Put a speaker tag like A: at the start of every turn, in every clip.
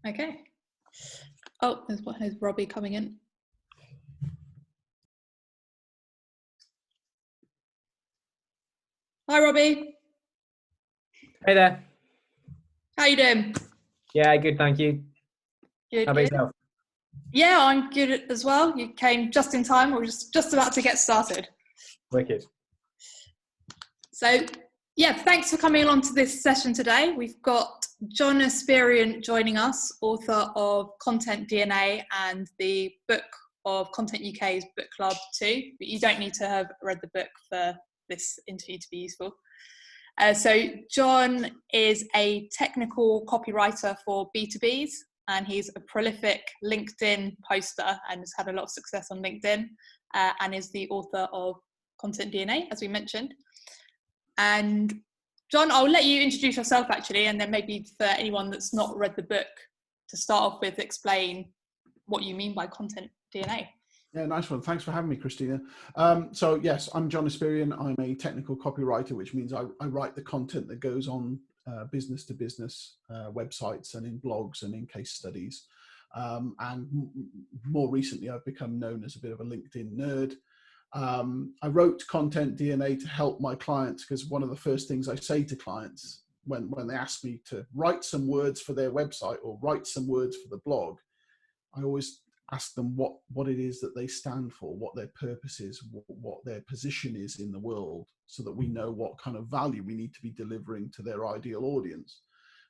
A: Okay. Oh, there's Robbie coming in. Hi, Robbie.
B: Hey there.
A: How you doing?
B: Yeah, good, thank you.
A: Good,
B: How about
A: good.
B: yourself?
A: Yeah, I'm good as well. You came just in time. We're just about to get started.
B: Wicked.
A: So, yeah, thanks for coming along to this session today. We've got John Espirian joining us, author of Content DNA and the book of Content UK's Book Club 2. But you don't need to have read the book for this interview to be useful. So John is a technical copywriter for B2Bs, and he's a prolific LinkedIn poster and has had a lot of success on LinkedIn, and is the author of Content DNA, as we mentioned. And John, I'll let you introduce yourself actually, and then maybe for anyone that's not read the book, to start off with, explain what you mean by Content DNA.
C: Yeah, nice one. Thanks for having me, Christina. So yes, I'm John Espirian. I'm a technical copywriter, which means I write the content that goes on business to business websites and in blogs and in case studies. And more recently, I've become known as a bit of a LinkedIn nerd. I wrote Content DNA to help my clients, because one of the first things I say to clients when they ask me to write some words for their website or write some words for the blog, I always ask them what it is that they stand for, what their purpose is, what their position is in the world, so that we know what kind of value we need to be delivering to their ideal audience.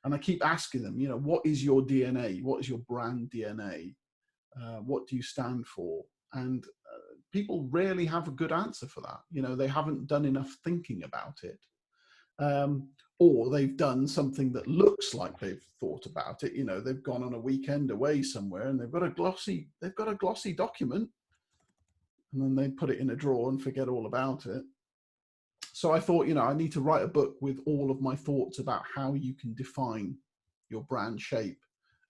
C: And I keep asking them, what is your DNA? What is your brand DNA? What do you stand for? And people rarely have a good answer for that. They haven't done enough thinking about it. Or they've done something that looks like they've thought about it. They've gone on a weekend away somewhere and they've got a glossy document, and then they put it in a drawer and forget all about it. So I thought, I need to write a book with all of my thoughts about how you can define your brand shape,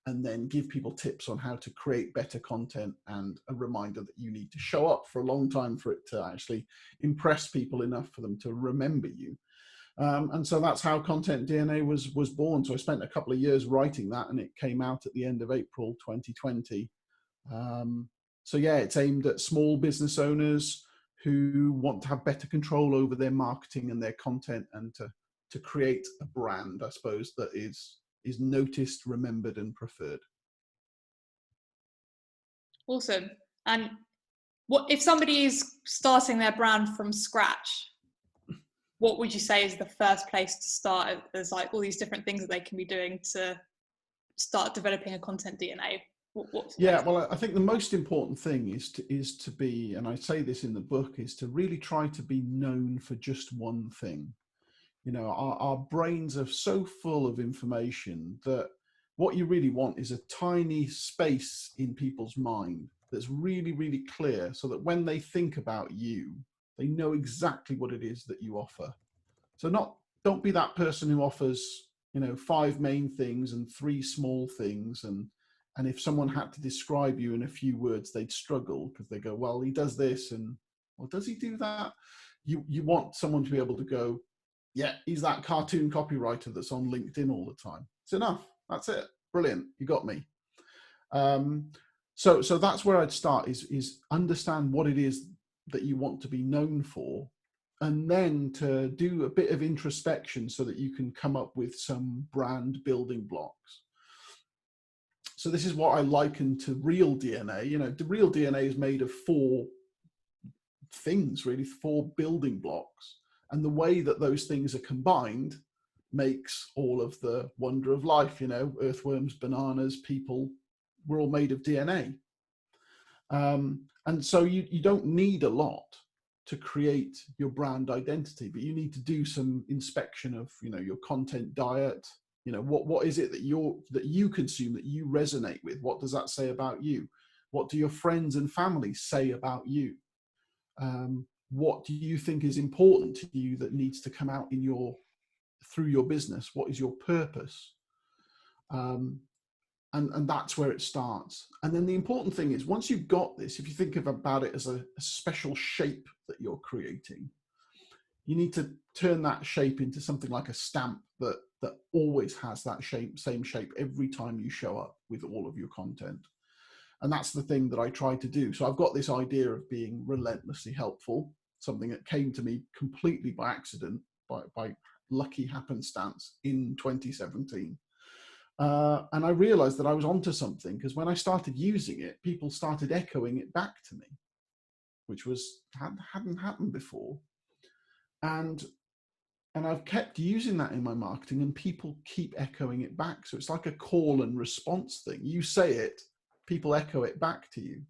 C: and then give people tips on how to create better content, and a reminder that you need to show up for a long time for it to actually impress people enough for them to remember you. And so that's how Content DNA was born. So I spent a couple of years writing that, and it came out at the end of April 2020. So yeah, it's aimed at small business owners who want to have better control over their marketing and their content, and to create a brand, I suppose, that is noticed, remembered, and preferred.
A: Awesome. And what if somebody is starting their brand from scratch? What would you say is the first place to start? There's like all these different things that they can be doing to start developing a content DNA.
C: Yeah, well, I think the most important thing is to be, and I say this in the book, is to really try to be known for just one thing. Our brains are so full of information that what you really want is a tiny space in people's mind that's really, really clear, so that when they think about you, they know exactly what it is that you offer. So don't be that person who offers, 5 main things and 3 small things. And if someone had to describe you in a few words, they'd struggle, because they go, well, he does this, and well, does he do that? You want someone to be able to go, yeah, he's that cartoon copywriter that's on LinkedIn all the time. It's enough. That's it. Brilliant. You got me. So that's where I'd start, is understand what it is that you want to be known for, and then to do a bit of introspection so that you can come up with some brand building blocks. So this is what I liken to real DNA. The real DNA is made of 4 things, really, 4 building blocks. And the way that those things are combined makes all of the wonder of life. Earthworms, bananas, people, we're all made of DNA. And so you don't need a lot to create your brand identity, but you need to do some inspection of, your content diet. What is it that you consume, that you resonate with? What does that say about you? What do your friends and family say about you? What do you think is important to you that needs to come out through your business? What is your purpose? And that's where it starts. And then the important thing is, once you've got this, if you think about it as a special shape that you're creating, you need to turn that shape into something like a stamp that that always has that same shape every time you show up with all of your content. And that's the thing that I try to do. So I've got this idea of being relentlessly helpful, something that came to me completely by accident, by lucky happenstance in 2017. And I realized that I was onto something, because when I started using it, people started echoing it back to me, which hadn't happened before. And I've kept using that in my marketing, and people keep echoing it back. So it's like a call and response thing. You say it, people echo it back to you.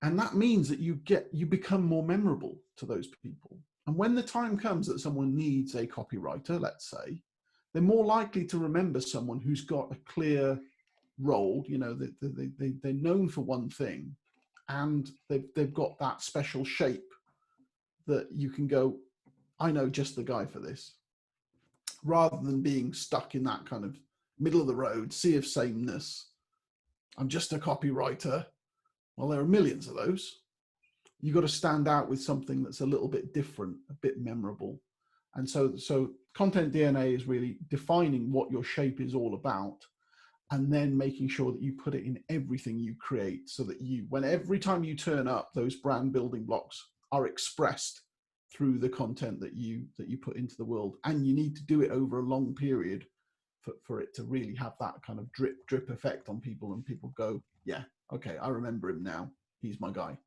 C: And that means that you become more memorable to those people. And when the time comes that someone needs a copywriter, let's say, they're more likely to remember someone who's got a clear role. You know, they're known for one thing, and they've got that special shape that you can go, I know just the guy for this, rather than being stuck in that kind of middle of the road sea of sameness. I'm just a copywriter. Well, there are millions of those. You've got to stand out with something that's a little bit different, a bit memorable. And so content DNA is really defining what your shape is all about, and then making sure that you put it in everything you create, so that every time you turn up, those brand building blocks are expressed through the content that you put into the world. And you need to do it over a long period for it to really have that kind of drip effect on people, and people go, yeah, okay, I remember him now. He's my guy.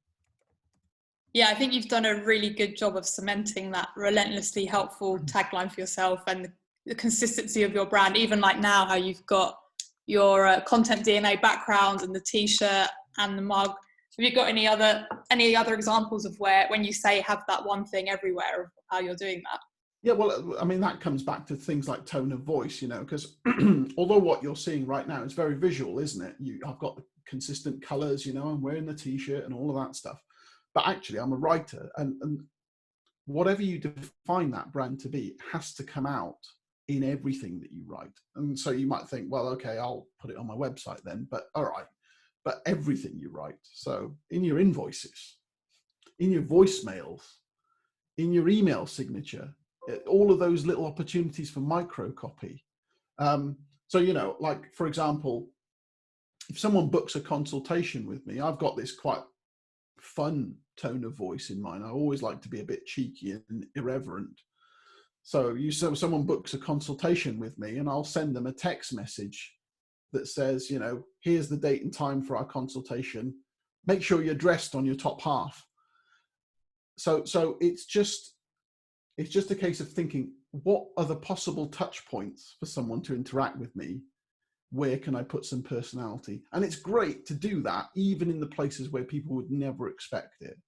A: Yeah, I think you've done a really good job of cementing that relentlessly helpful tagline for yourself, and the consistency of your brand. Even like now, how you've got your content DNA background and the t-shirt and the mug. Have you got any other examples of where, when you say have that one thing everywhere, of how you're doing that?
C: Yeah, well, I mean, that comes back to things like tone of voice, you know, because although what you're seeing right now is very visual, isn't it? I've got the consistent colors, you know, I'm wearing the t-shirt and all of that stuff. But actually, I'm a writer, and whatever you define that brand to be, it has to come out in everything that you write. And so you might think, well, okay, I'll put it on my website then, but all right, but everything you write. So in your invoices, in your voicemails, in your email signature, all of those little opportunities for micro copy. So, you know, like, for example, if someone books a consultation with me, I've got this quite fun tone of voice in mind. I always like to be a bit cheeky and irreverent. So someone books a consultation with me, and I'll send them a text message that says, you know, here's the date and time for our consultation. Make sure you're dressed on your top half. So it's just a case of thinking, what are the possible touch points for someone to interact with me? Where can I put some personality? And it's great to do that, even in the places where people would never expect it.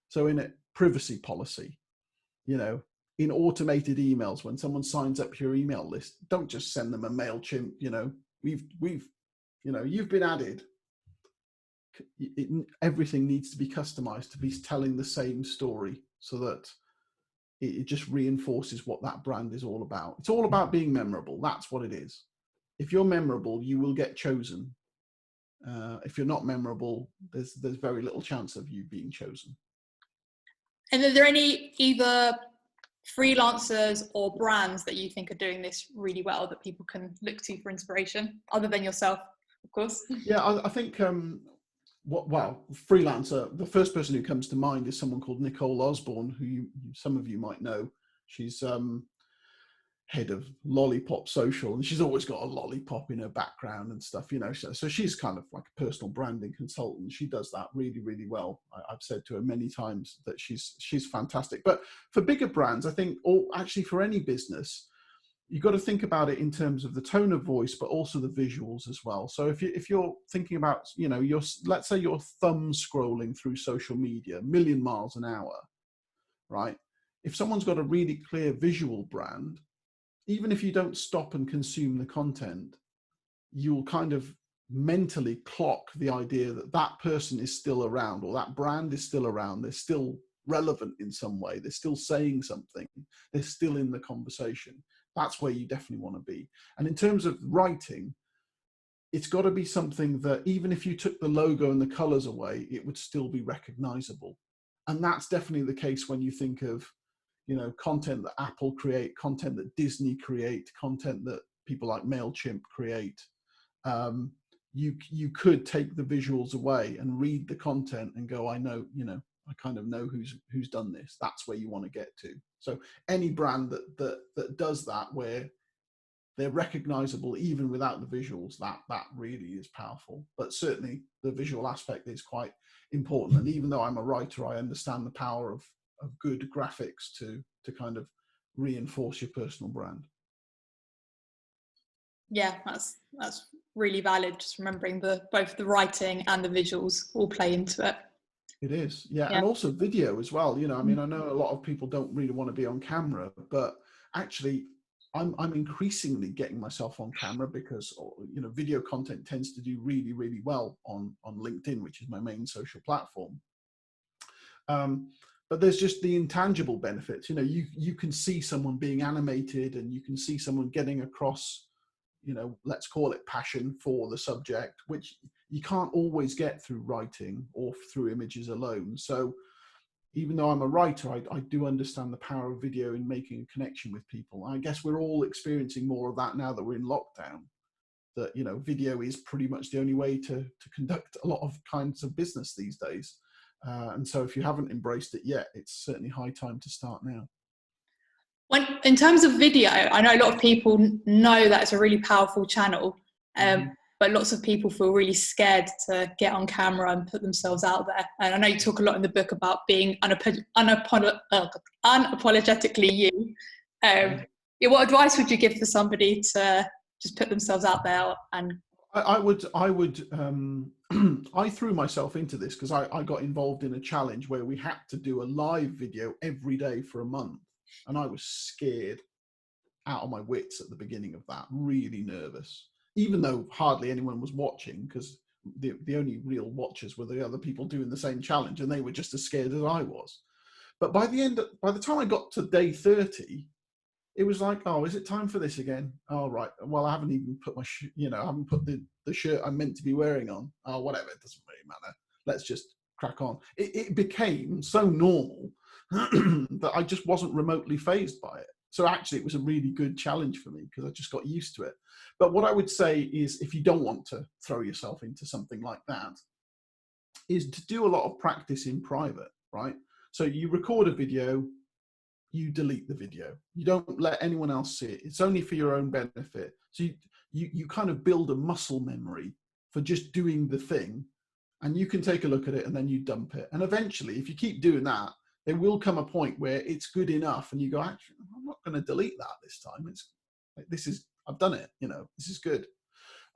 C: So in a privacy policy, you know, in automated emails, when someone signs up your email list, don't just send them a MailChimp, you know, you've been added. Everything needs to be customized to be telling the same story, so that it just reinforces what that brand is all about. It's all about being memorable. That's what it is. If you're memorable, you will get chosen. If you're not memorable, there's very little chance of you being chosen. And
A: are there any either freelancers or brands that you think are doing this really well that people can look to for inspiration, other than yourself, of course? Yeah, I think freelancer, the first person who comes to mind is someone called Nicole Osborne, who some of you might know. She's head of Lollipop Social, and she's always got a lollipop in her background and stuff, you know. So she's kind of like a personal branding consultant. She does that really, really well. I've said to her many times that she's fantastic. But for bigger brands, I think, or actually for any business, you've got to think about it in terms of the tone of voice, but also the visuals as well. So if you're thinking about, you know, let's say you're thumb scrolling through social media, a million miles an hour, right? If someone's got a really clear visual brand, even if you don't stop and consume the content, you'll kind of mentally clock the idea that that person is still around, or that brand is still around. They're still relevant in some way. They're still saying something. They're still in the conversation. That's where you definitely want to be. And in terms of writing, it's got to be something that even if you took the logo and the colors away, it would still be recognizable. And that's definitely the case when you think of,
C: you know, content that Apple create, content that Disney create, content that people like MailChimp create. You could take the visuals away and read the content and go, I know, you know, I kind of know who's done this. That's where you want to get to. So any brand that does that, where they're recognizable even without the visuals, that really is powerful. But certainly the visual aspect is quite important. And even though I'm a writer, I understand the power of good graphics to kind of reinforce your personal brand.
A: Yeah, that's really valid. Just remembering both the writing and the visuals all play into it.
C: It is, yeah.
A: Yeah.
C: And also video as well. You know, I mean, I know a lot of people don't really want to be on camera, but actually I'm increasingly getting myself on camera because, you know, video content tends to do really, really well on LinkedIn, which is my main social platform. But there's just the intangible benefits. You know, you can see someone being animated, and you can see someone getting across, you know, let's call it passion for the subject, which you can't always get through writing or through images alone. So even though I'm a writer, I do understand the power of video in making a connection with people. I guess we're all experiencing more of that now that we're in lockdown, that, you know, video is pretty much the only way to conduct a lot of kinds of business these days. And so if you haven't embraced it yet, it's certainly high time to start now.
A: When, in terms of video, I know a lot of people know that it's a really powerful channel, but lots of people feel really scared to get on camera and put themselves out there. And I know you talk a lot in the book about being unapologetically you. Yeah, what advice would you give for somebody to just put themselves out there? And
C: I would I threw myself into this because I got involved in a challenge where we had to do a live video every day for a month, and I was scared out of my wits at the beginning of that, really nervous, even though hardly anyone was watching, because the only real watchers were the other people doing the same challenge, and they were just as scared as I was. But by the time I got to day 30, it was like, oh, is it time for this again? Oh, right. Well, I haven't even put my, I haven't put the shirt I'm meant to be wearing on. Oh, whatever. It doesn't really matter. Let's just crack on. It became so normal that I just wasn't remotely fazed by it. So actually, it was a really good challenge for me because I just got used to it. But what I would say is, if you don't want to throw yourself into something like that, is to do a lot of practice in private, right? So you record a video, you delete the video. You don't let anyone else see it. It's only for your own benefit. So you kind of build a muscle memory for just doing the thing, and you can take a look at it and then you dump it. And eventually, if you keep doing that, there will come a point where it's good enough and you go, actually, I'm not going to delete that this time. I've done it, you know, this is good.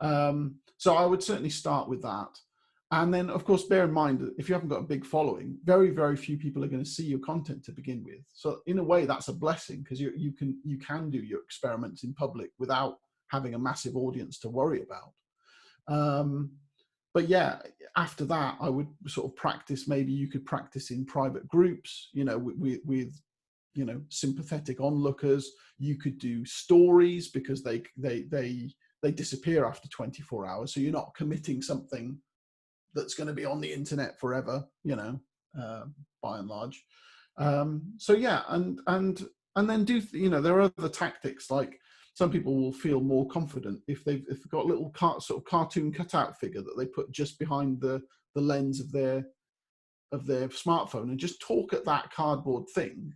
C: So I would certainly start with that. And then, of course, bear in mind that if you haven't got a big following, very, very few people are going to see your content to begin with. So in a way, that's a blessing, because you can do your experiments in public without having a massive audience to worry about. But yeah, after that, I would sort of practice. Maybe you could practice in private groups, you know, with you know, sympathetic onlookers. You could do stories, because they disappear after 24 hours. So you're not committing something that's going to be on the internet forever, you know, by and large. So yeah, and then do, you know, there are other tactics. Like, some people will feel more confident if they've got a little sort of cartoon cutout figure that they put just behind the lens of their smartphone, and just talk at that cardboard thing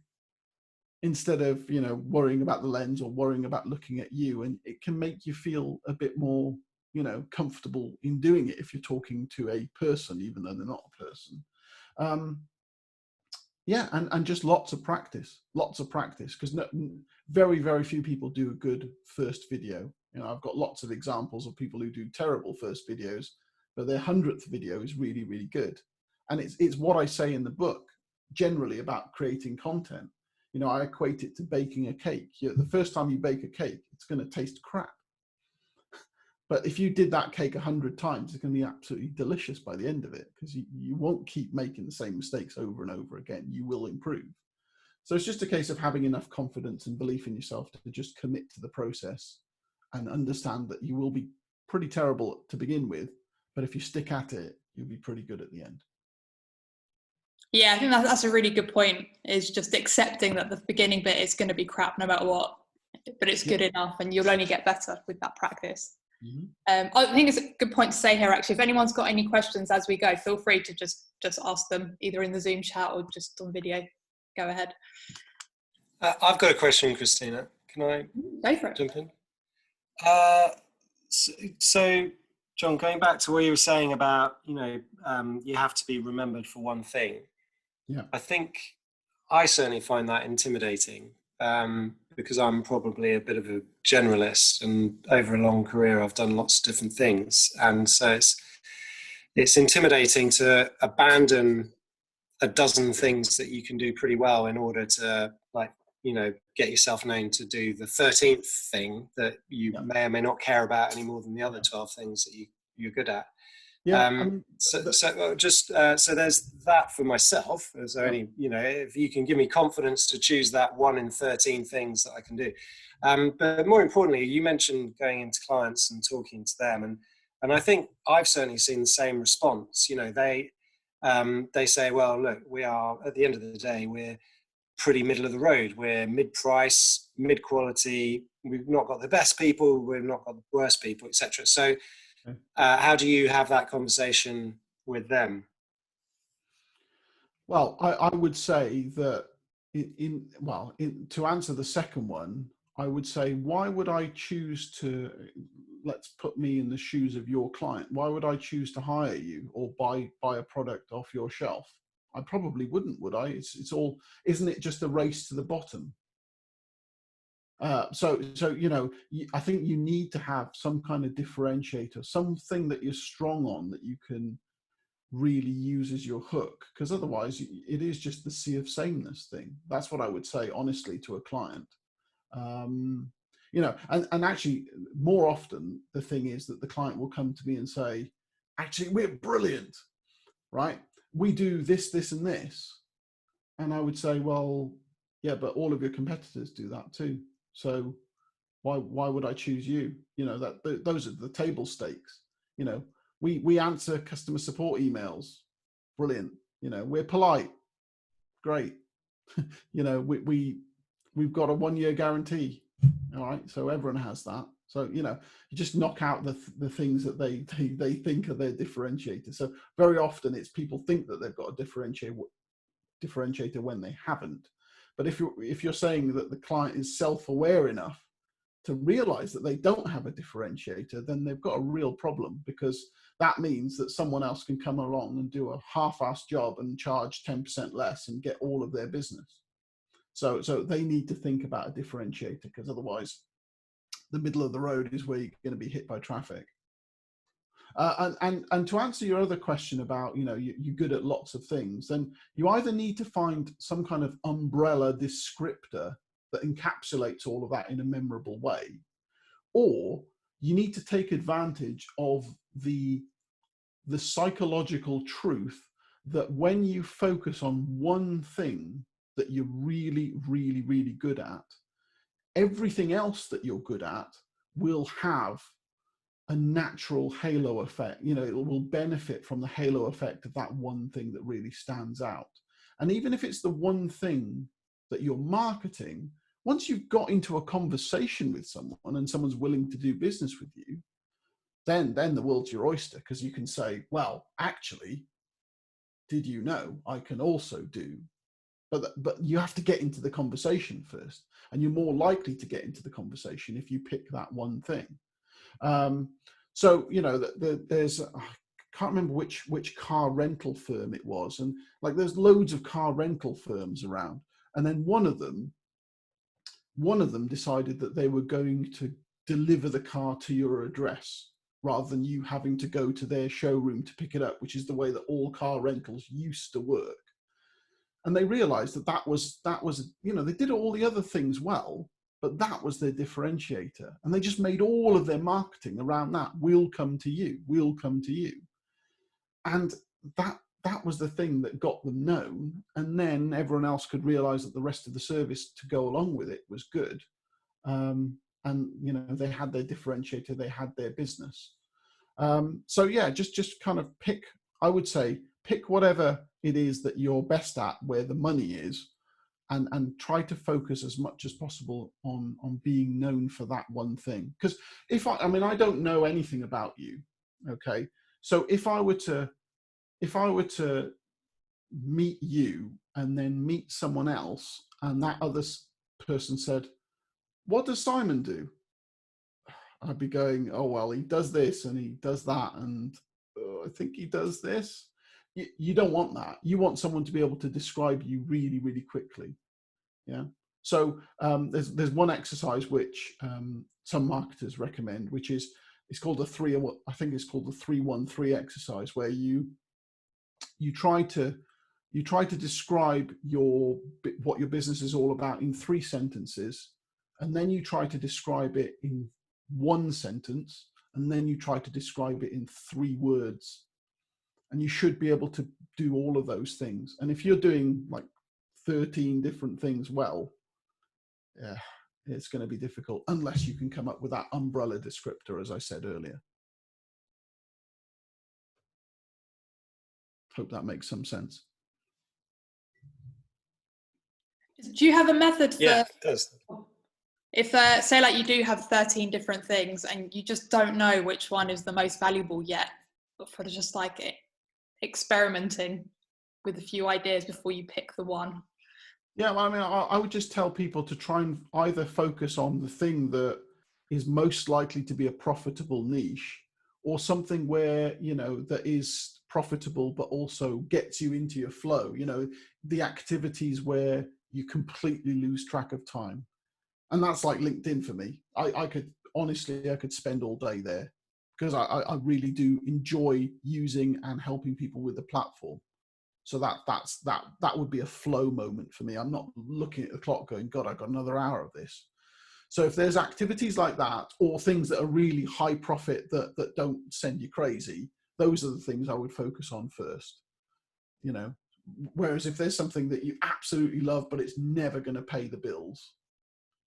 C: instead of, you know, worrying about the lens or worrying about looking at you. And it can make you feel a bit more, you know, comfortable in doing it if you're talking to a person, even though they're not a person. Yeah, and just lots of practice, because very, very few people do a good first video. You know, I've got lots of examples of people who do terrible first videos, but their 100th video is really, really good. And it's what I say in the book generally about creating content. You know, I equate it to baking a cake. The first time you bake a cake, it's going to taste crap. But if you did that cake 100 times, it's going to be absolutely delicious by the end of it, because you won't keep making the same mistakes over and over again. You will improve. So it's just a case of having enough confidence and belief in yourself to just commit to the process and understand that you will be pretty terrible to begin with, but if you stick at it, you'll be pretty good at the end.
A: Yeah, I think that's a really good point, is just accepting that the beginning bit is going to be crap no matter what, but it's good enough and you'll only get better with that practice. I think it's a good point to say here, actually, if anyone's got any questions as we go, feel free to just ask them either in the Zoom chat or just on video. Go ahead.
D: I've got a question, Christina. Can I
A: go for it?
D: jump in? So, John, going back to what you were saying about, you have to be remembered for one thing.
C: Yeah.
D: I think I certainly find that intimidating because I'm probably a bit of a generalist, and over a long career I've done lots of different things, and so it's intimidating to abandon a dozen things that you can do pretty well in order to get yourself known to do the 13th thing that you may or may not care about any more than the other 12 things that you're good at. So there's that for myself. So if you can give me confidence to choose that 1 in 13 things that I can do. But more importantly, you mentioned going into clients and talking to them, and I think I've certainly seen the same response. They say, well, look, we are, at the end of the day, we're pretty middle of the road. We're mid-price, mid-quality. We've not got the best people. We've not got the worst people, etc. So how do you have that conversation with them?
C: Well, I would say that to answer the second one, I would say, why would I choose to, let's put me in the shoes of your client. Why would I choose to hire you or buy a product off your shelf? I probably wouldn't, would I? It's all, isn't it just a race to the bottom? So I think you need to have some kind of differentiator, something that you're strong on that you can really use as your hook, because otherwise it is just the sea of sameness thing. That's what I would say, honestly, to a client. And actually more often the thing is that the client will come to me and say, actually, we're brilliant, right? We do this, this, and this. And I would say, well, yeah, but all of your competitors do that too. So why would I choose you? Those are the table stakes. We answer customer support emails. Brilliant. We're polite. Great. We've got a 1-year guarantee. All right. So everyone has that. So, you just knock out the things that they think are their differentiator. So very often it's people think that they've got a differentiator when they haven't. But if you're saying that the client is self-aware enough to realize that they don't have a differentiator, then they've got a real problem, because that means that someone else can come along and do a half-assed job and charge 10% less and get all of their business. So they need to think about a differentiator, because otherwise the middle of the road is where you're going to be hit by traffic. And to answer your other question about, you're good at lots of things, then you either need to find some kind of umbrella descriptor that encapsulates all of that in a memorable way, or you need to take advantage of the psychological truth that when you focus on one thing that you're really, really, really good at, everything else that you're good at will have a natural halo effect. It will benefit from the halo effect of that one thing that really stands out. And even if it's the one thing that you're marketing, once you've got into a conversation with someone and someone's willing to do business with you, then the world's your oyster, because you can say, well, actually, did you know I can also do? But you have to get into the conversation first, and you're more likely to get into the conversation if you pick that one thing. There's, I can't remember which car rental firm it was, and there's loads of car rental firms around, and then one of them decided that they were going to deliver the car to your address rather than you having to go to their showroom to pick it up, which is the way that all car rentals used to work. And they realized that was they did all the other things well, but that was their differentiator. And they just made all of their marketing around that. We'll come to you. We'll come to you. And that was the thing that got them known. And then everyone else could realize that the rest of the service to go along with it was good. They had their differentiator, they had their business. Just kind of pick, I would say, pick whatever it is that you're best at, where the money is, and try to focus as much as possible on being known for that one thing. Because I mean, I don't know anything about you, okay? So if I were to meet you and then meet someone else, and that other person said, "What does Simon do?" I'd be going, "Oh, well, he does this and he does that, and I think he does this." You don't want that. You want someone to be able to describe you really, really quickly. Yeah. So there's one exercise which some marketers recommend, which is it's called the 3-1-3 exercise, where you try to describe what your business is all about in 3 sentences, and then you try to describe it in 1 sentence, and then you try to describe it in 3 words. And you should be able to do all of those things. And if you're doing like 13 different things well, yeah, it's going to be difficult unless you can come up with that umbrella descriptor, as I said earlier. Hope that makes some sense.
A: Do you have a method for,
D: Yeah, it does.
A: if say like you do have 13 different things and you just don't know which one is the most valuable yet, but for just like experimenting with a few ideas before you pick the one?
C: Yeah, well, I mean, I would just tell people to try and either focus on the thing that is most likely to be a profitable niche, or something where, you know, that is profitable but also gets you into your flow, you know, the activities where you completely lose track of time. And that's like LinkedIn for me. I could spend all day there, because I really do enjoy using and helping people with the platform. So that would be a flow moment for me. I'm not looking at the clock going, God, I've got another hour of this. So if there's activities like that, or things that are really high profit that don't send you crazy, those are the things I would focus on first, you know. Whereas if there's something that you absolutely love, but it's never going to pay the bills,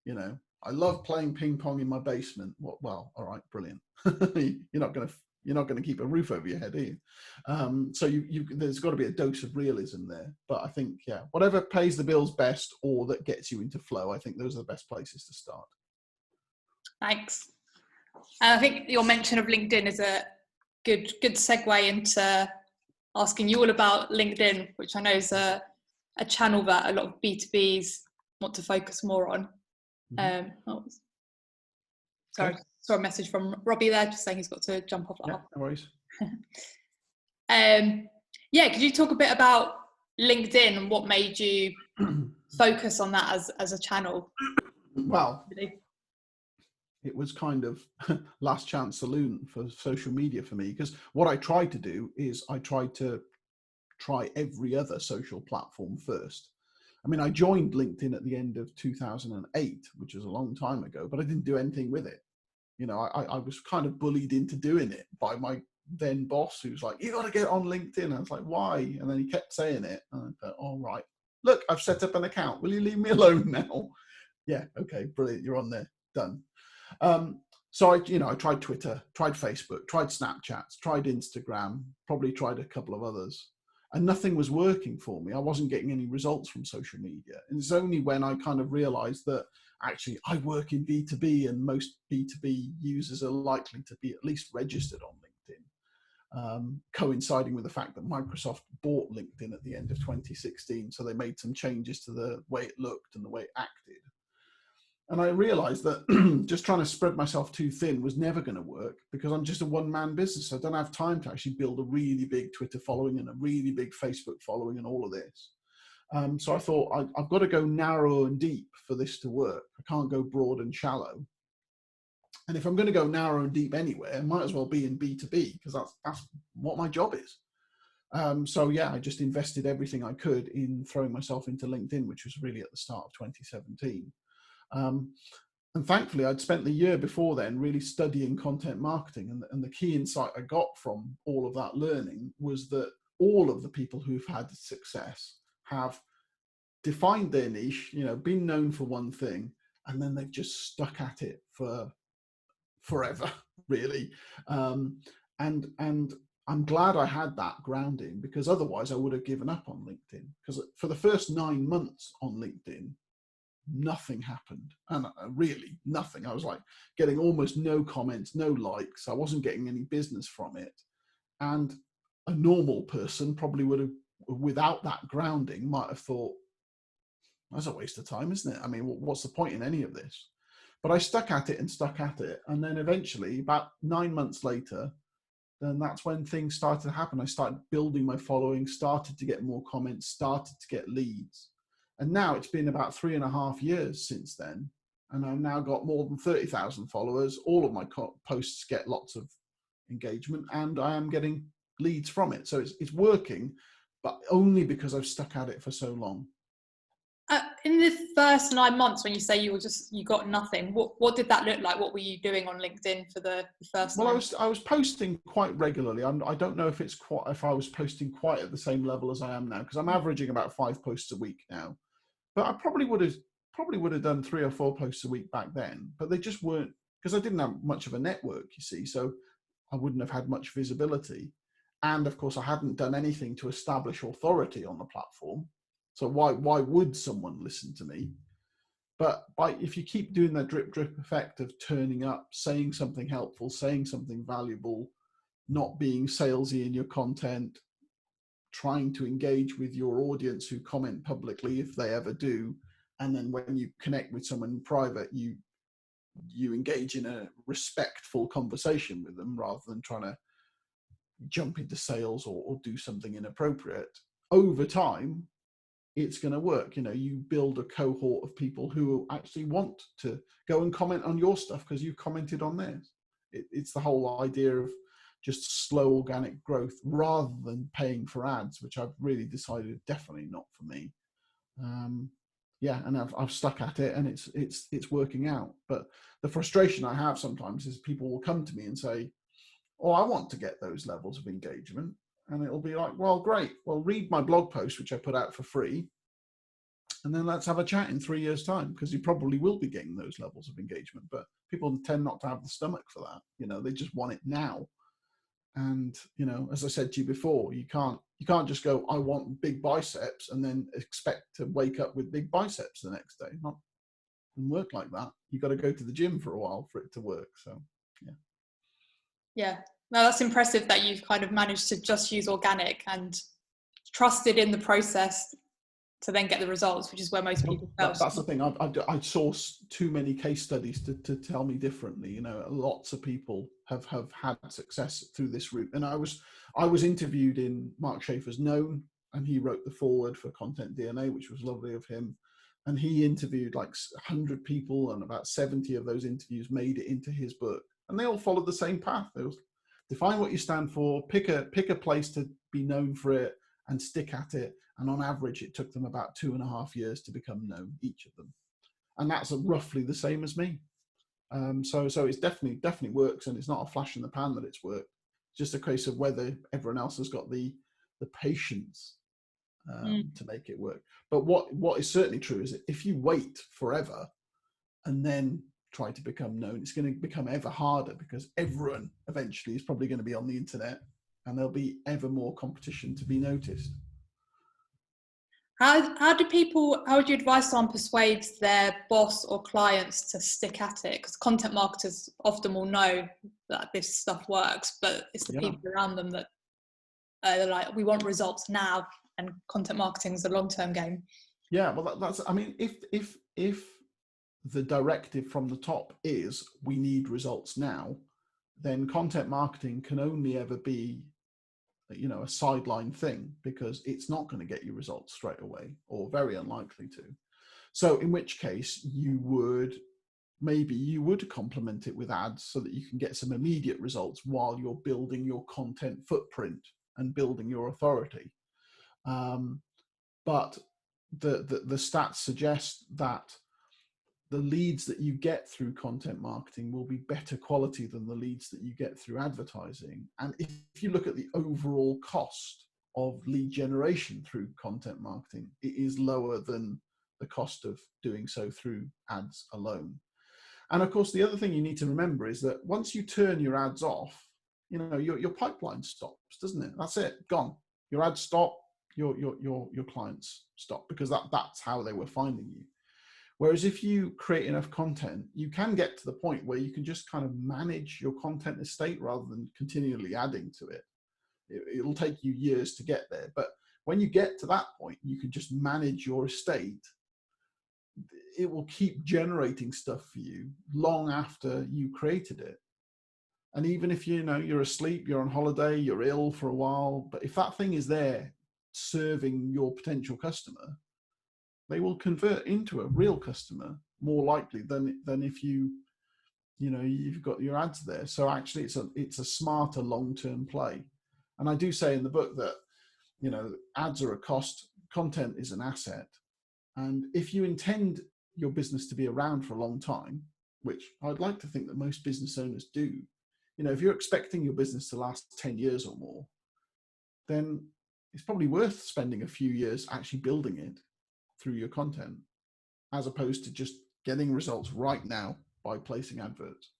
C: you know, I love playing ping pong in my basement. Well, all right, brilliant. You're not going to keep a roof over your head, are you? So there's got to be a dose of realism there. But I think, yeah, whatever pays the bills best or that gets you into flow, I think those are the best places to start.
A: Thanks. And I think your mention of LinkedIn is a good segue into asking you all about LinkedIn, which I know is a channel that a lot of B2Bs want to focus more on. Sorry, saw a message from Robbie there just saying he's got to jump off.
C: Yeah, no worries.
A: Yeah, could you talk a bit about LinkedIn and what made you focus on that as a channel?
C: Well, it was kind of last chance saloon for social media for me, because what I tried to do is I tried to try every other social platform first. I mean, I joined LinkedIn at the end of 2008, which was a long time ago, but I didn't do anything with it. You know, I was kind of bullied into doing it by my then boss, who's like, "You got to get on LinkedIn." I was like, "Why?" And then he kept saying it. And I thought, "All right, look, I've set up an account. Will you leave me alone now?" Yeah, okay, brilliant. You're on there. Done. So I tried Twitter, tried Facebook, tried Snapchat, tried Instagram, probably tried a couple of others, and nothing was working for me. I wasn't getting any results from social media. And it's only when I kind of realized that actually I work in B2B, and most B2B users are likely to be at least registered on LinkedIn, coinciding with the fact that Microsoft bought LinkedIn at the end of 2016. So they made some changes to the way it looked and the way it acted. And I realized that just trying to spread myself too thin was never going to work, because I'm just a one-man business. I don't have time to actually build a really big Twitter following and a really big Facebook following and all of this. So I thought I've got to go narrow and deep for this to work. I can't go broad and shallow. And if I'm going to go narrow and deep anywhere, I might as well be in B2B, because that's what my job is. So yeah, I just invested everything I could in throwing myself into LinkedIn, which was really at the start of 2017. And thankfully, I'd spent the year before then really studying content marketing. And the key insight I got from all of that learning was that all of the people who've had success have defined their niche, you know, been known for one thing, and then they've just stuck at it for forever, really. And I'm glad I had that grounding, because otherwise I would have given up on LinkedIn. Because for the first 9 months on LinkedIn, nothing happened, and really nothing. I was like getting almost no comments, no likes. I wasn't getting any business from it. And a normal person probably would have, without that grounding, might have thought, that's a waste of time, isn't it? I mean, what's the point in any of this? But I stuck at it and stuck at it. And then eventually, about 9 months later, then that's when things started to happen. I started building my following, started to get more comments, started to get leads. And now it's been about 3.5 years since then. And I've now got more than 30,000 followers. All of my posts get lots of engagement, and I am getting leads from it. So it's working, but only because I've stuck at it for so long.
A: In the first 9 months, when you say you got nothing, what did that look like? What were you doing on LinkedIn for the first?
C: Well, I was posting quite regularly. I don't know if I was posting quite at the same level as I am now, because I'm averaging about 5 posts a week now. But I probably would have done 3 or 4 posts a week back then. But they just weren't, because I didn't have much of a network, you see. So I wouldn't have had much visibility, and of course I hadn't done anything to establish authority on the platform. So why would someone listen to me? But if you keep doing that drip effect of turning up, saying something helpful, saying something valuable, not being salesy in your content, trying to engage with your audience who comment publicly if they ever do, and then when you connect with someone in private, you engage in a respectful conversation with them rather than trying to jump into sales or do something inappropriate. Over time, it's going to work. You know, you build a cohort of people who actually want to go and comment on your stuff because you commented on theirs. It's the whole idea of just slow organic growth rather than paying for ads, which I've really decided definitely not for me. Yeah, and I've stuck at it, and it's working out. But the frustration I have sometimes is people will come to me and say, "Oh, I want to get those levels of engagement," and it'll be like, "Well, great. Well, read my blog post, which I put out for free, and then let's have a chat in 3 years' time, because you probably will be getting those levels of engagement." But people tend not to have the stomach for that. You know, they just want it now. And, you know, as I said to you before, you can't just go, "I want big biceps," and then expect to wake up with big biceps the next day. Not doesn't work like that. You've got to go to the gym for a while for it to work. So, yeah.
A: Yeah, no, that's impressive that you've kind of managed to just use organic and trusted in the process to then get the results, which is where most people fail.
C: That's the thing. I source too many case studies to tell me differently. You know, lots of people have had success through this route. And I was interviewed in Mark Schaefer's Known, and he wrote the foreword for Content DNA, which was lovely of him. And he interviewed like 100 people, and about 70 of those interviews made it into his book. And they all followed the same path. It was define what you stand for, pick a place to be known for it, and stick at it. And on average, it took them about 2.5 years to become known, each of them. And that's roughly the same as me. So it's definitely works, and it's not a flash in the pan that it's worked. It's just a case of whether everyone else has got the patience to make it work. But what is certainly true is that if you wait forever and then try to become known, it's going to become ever harder, because everyone eventually is probably going to be on the internet, and there'll be ever more competition to be noticed.
A: How would you advise someone persuade their boss or clients to stick at it? Because content marketers often will know that this stuff works, but it's the people around them that are like, we want results now, and content marketing is a long-term game. Yeah,
C: well, that's, I mean, if the directive from the top is we need results now, then content marketing can only ever be, you know, a sideline thing, because it's not going to get you results straight away, or very unlikely to. So in which case you would complement it with ads so that you can get some immediate results while you're building your content footprint and building your authority. But the stats suggest that the leads that you get through content marketing will be better quality than the leads that you get through advertising. And if you look at the overall cost of lead generation through content marketing, it is lower than the cost of doing so through ads alone. And of course, the other thing you need to remember is that once you turn your ads off, your pipeline stops, doesn't it? That's it, gone. Your ads stop, your clients stop, because that's how they were finding you. Whereas if you create enough content, you can get to the point where you can just kind of manage your content estate rather than continually adding to it. It'll take you years to get there, but when you get to that point, you can just manage your estate. It will keep generating stuff for you long after you created it. And even if you're asleep, you're on holiday, you're ill for a while, but if that thing is there serving your potential customer, they will convert into a real customer more likely than if you've got your ads there. So actually it's a smarter long-term play. And I do say in the book that ads are a cost, content is an asset. And if you intend your business to be around for a long time, which I'd like to think that most business owners do, if you're expecting your business to last 10 years or more, then it's probably worth spending a few years actually building it through your content, as opposed to just getting results right now by placing adverts.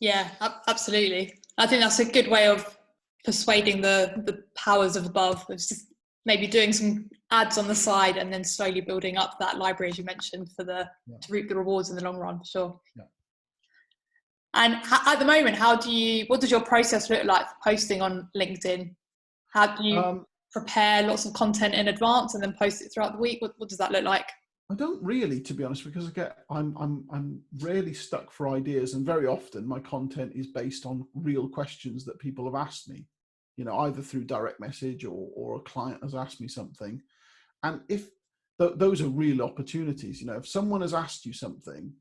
A: Yeah, absolutely. I think that's a good way of persuading the powers of above. It's just maybe doing some ads on the side and then slowly building up that library, as you mentioned, to reap the rewards in the long run, for sure.
C: Yeah.
A: And at the moment, what does your process look like for posting on LinkedIn? How do you prepare lots of content in advance and then post it throughout the week? What does that look like?
C: I don't really, to be honest, because I'm rarely stuck for ideas, and very often my content is based on real questions that people have asked me, either through direct message or a client has asked me something. And if those are real opportunities, if someone has asked you something,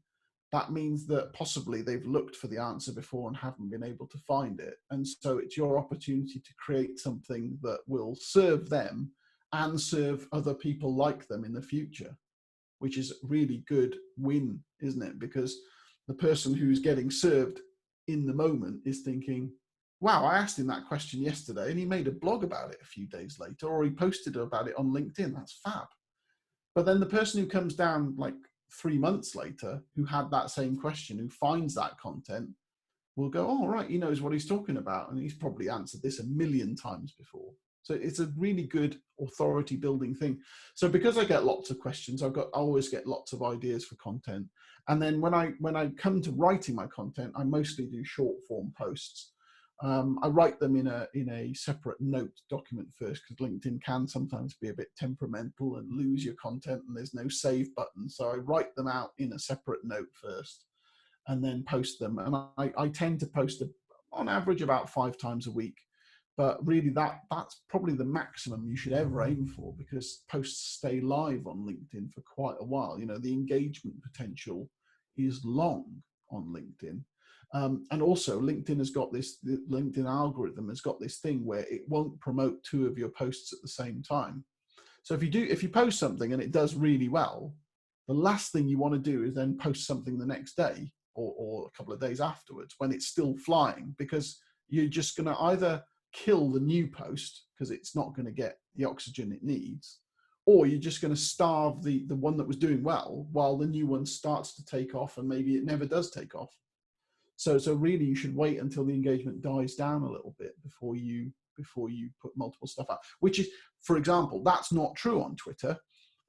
C: that means that possibly they've looked for the answer before and haven't been able to find it. And so it's your opportunity to create something that will serve them and serve other people like them in the future, which is a really good win, isn't it? Because the person who's getting served in the moment is thinking, wow, I asked him that question yesterday and he made a blog about it a few days later, or he posted about it on LinkedIn. That's fab. But then the person who comes down like 3 months later, who had that same question, who finds that content, will go, oh, right, he knows what he's talking about. And he's probably answered this 1,000,000 times before. So it's a really good authority building thing. So because I get lots of questions, I always get lots of ideas for content. And then when I come to writing my content, I mostly do short form posts. I write them in a separate note document first, because LinkedIn can sometimes be a bit temperamental and lose your content and there's no save button. So I write them out in a separate note first and then post them. And I tend to post on average about 5 times a week. But really that's probably the maximum you should ever aim for, because posts stay live on LinkedIn for quite a while. The engagement potential is long on LinkedIn. And also LinkedIn has got the LinkedIn algorithm has got this thing where it won't promote 2 of your posts at the same time. So if you post something and it does really well, the last thing you want to do is then post something the next day or a couple of days afterwards when it's still flying, because you're just going to either kill the new post because it's not going to get the oxygen it needs, or you're just going to starve the one that was doing well while the new one starts to take off and maybe it never does take off. So really you should wait until the engagement dies down a little bit before you put multiple stuff out, which is, for example, that's not true on Twitter.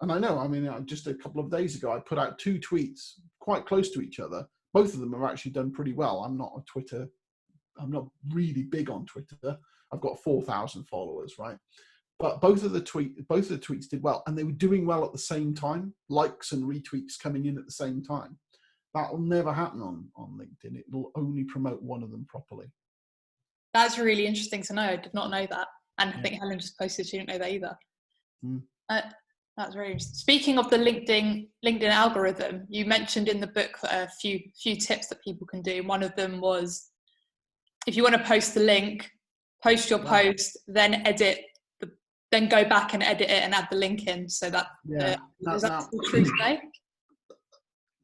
C: And I know, just a couple of days ago, I put out 2 tweets quite close to each other. Both of them have actually done pretty well. I'm not really big on Twitter. I've got 4,000 followers, right? But both of the tweets did well, and they were doing well at the same time, likes and retweets coming in at the same time. That will never happen on LinkedIn. It will only promote one of them properly.
A: That's really interesting to know. I did not know that. And I think Helen just posted she didn't know that either. That's very interesting. Speaking of the LinkedIn algorithm, you mentioned in the book a few tips that people can do. One of them was, if you want to post the link, post your post, then then go back and edit it and add the link in. So that is that still true today?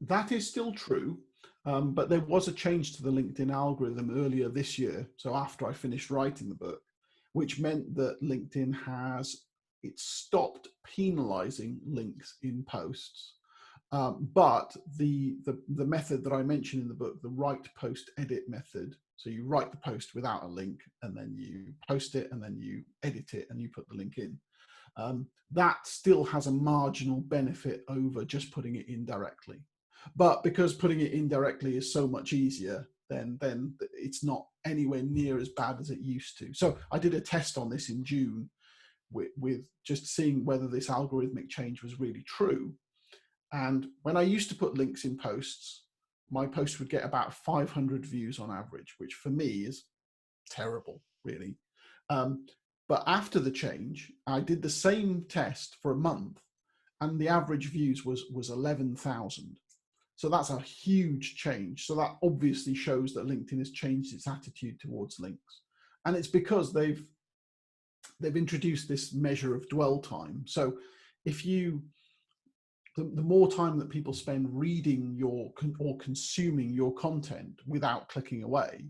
C: That is still true, but there was a change to the LinkedIn algorithm earlier this year. So after I finished writing the book, which meant that LinkedIn it stopped penalizing links in posts. But the method that I mentioned in the book, the write post edit method, So you write the post without a link, and then you post it, and then you edit it, and you put the link in. That still has a marginal benefit over just putting it in directly. But because putting it in directly is so much easier, then it's not anywhere near as bad as it used to. So I did a test on this in June with just seeing whether this algorithmic change was really true. And when I used to put links in posts, my post would get about 500 views on average, which for me is terrible, really. But after the change, I did the same test for a month, and the average views was 11,000. So that's a huge change. So that obviously shows that LinkedIn has changed its attitude towards links. And it's because they've introduced this measure of dwell time. So if the more time that people spend reading or consuming your content without clicking away,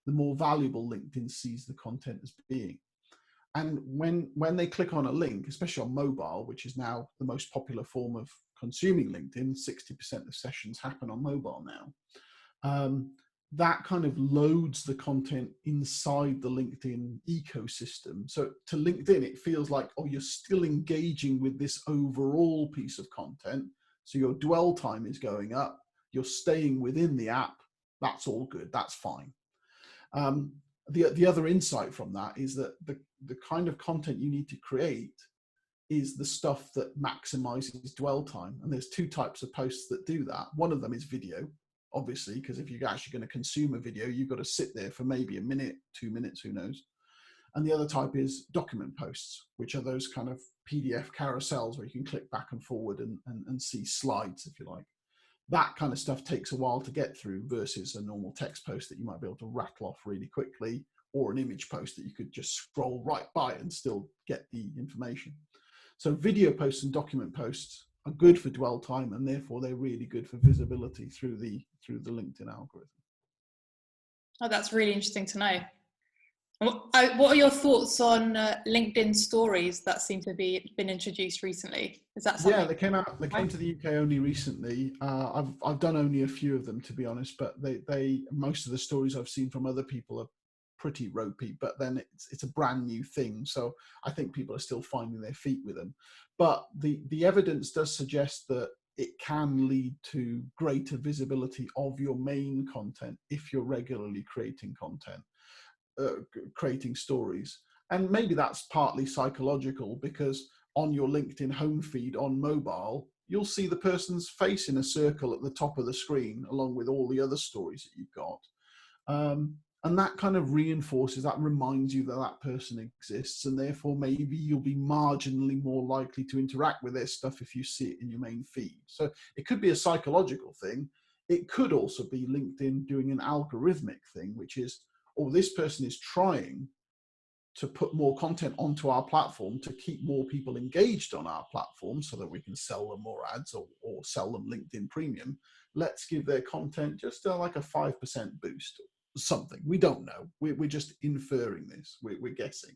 C: the more valuable LinkedIn sees the content as being. And when they click on a link, especially on mobile, which is now the most popular form of consuming LinkedIn, 60% of sessions happen on mobile now, that kind of loads the content inside the LinkedIn ecosystem. So to LinkedIn, it feels like, oh, you're still engaging with this overall piece of content. So your dwell time is going up. You're staying within the app. That's all good. That's fine. The other insight from that is that the kind of content you need to create is the stuff that maximizes dwell time. And there's two types of posts that do that. One of them is video, obviously, because if you're actually going to consume a video, you've got to sit there for maybe a minute, 2 minutes, who knows. And the other type is document posts, which are those kind of PDF carousels where you can click back and forward and see slides, if you like. That kind of stuff takes a while to get through versus a normal text post that you might be able to rattle off really quickly, or an image post that you could just scroll right by and still get the information. So video posts and document posts are good for dwell time, and therefore they're really good for visibility through the LinkedIn algorithm.
A: Oh, that's really interesting to know. What are your thoughts on LinkedIn stories that seem to be been introduced recently? Is that something?
C: Yeah, they came to the UK only recently. I've done only a few of them, to be honest, but most of the stories I've seen from other people are pretty ropey, but then it's a brand new thing. So I think people are still finding their feet with them. But the evidence does suggest that it can lead to greater visibility of your main content if you're regularly creating content. Creating stories, and maybe that's partly psychological, because on your LinkedIn home feed on mobile, you'll see the person's face in a circle at the top of the screen along with all the other stories that you've got, and that kind of reminds you that that person exists, and therefore maybe you'll be marginally more likely to interact with their stuff if you see it in your main feed. So it could be a psychological thing. It could also be LinkedIn doing an algorithmic thing, which is, or this person is trying to put more content onto our platform to keep more people engaged on our platform so that we can sell them more ads or sell them LinkedIn Premium. Let's give their content just like a 5% boost or something. We don't know. We're just inferring this. We're guessing.